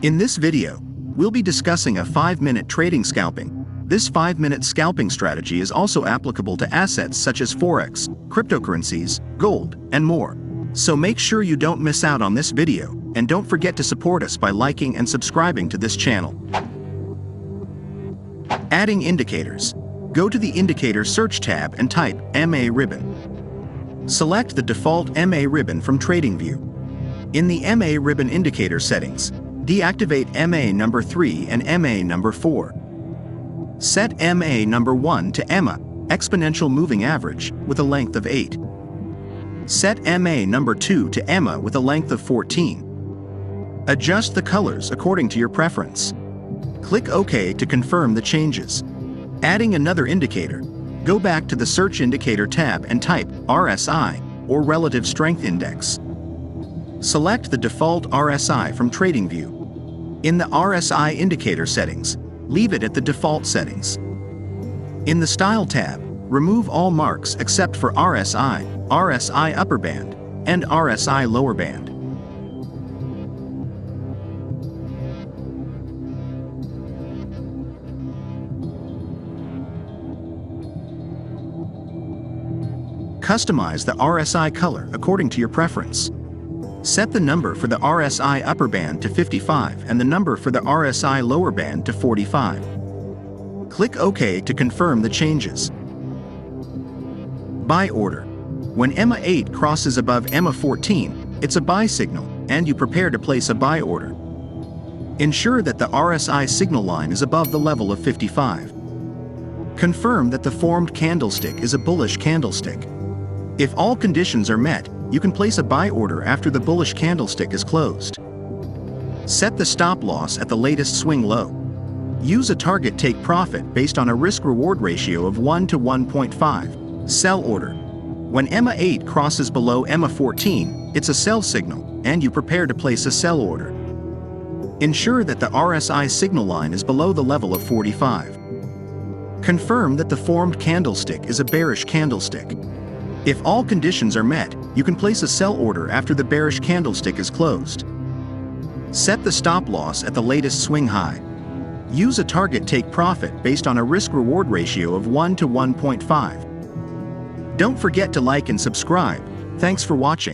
In this video, we'll be discussing a 5-minute trading scalping. This 5-minute scalping strategy is also applicable to assets such as forex, cryptocurrencies, gold, and more. So make sure you don't miss out on this video, and don't forget to support us by liking and subscribing to this channel. Adding indicators. Go to the Indicator Search tab and type MA ribbon. Select the default MA ribbon from TradingView. In the MA ribbon indicator settings, deactivate MA number 3 and MA number 4. Set MA number 1 to EMA, exponential moving average, with a length of 8. Set MA number 2 to EMA with a length of 14. Adjust the colors according to your preference. Click OK to confirm the changes. Adding another indicator, go back to the Search Indicator tab and type RSI, or Relative Strength Index. Select the default RSI from TradingView. In the RSI indicator settings, leave it at the default settings. In the Style tab, remove all marks except for RSI, RSI upper band, and RSI lower band. Customize the RSI color according to your preference. Set the number for the RSI upper band to 55 and the number for the RSI lower band to 45. Click OK to confirm the changes. Buy order. When EMA 8 crosses above EMA 14, it's a buy signal, and you prepare to place a buy order. Ensure that the RSI signal line is above the level of 55. Confirm that the formed candlestick is a bullish candlestick. If all conditions are met, you can place a buy order after the bullish candlestick is closed. Set the stop loss at the latest swing low. Use a target take profit based on a risk-reward ratio of 1 to 1.5. Sell order. When EMA 8 crosses below EMA 14, it's a sell signal, and you prepare to place a sell order. Ensure that the RSI signal line is below the level of 45. Confirm that the formed candlestick is a bearish candlestick. If all conditions are met, you can place a sell order after the bearish candlestick is closed. Set the stop loss at the latest swing high. Use a target take profit based on a risk-reward ratio of 1 to 1.5. Don't forget to like and subscribe. Thanks for watching.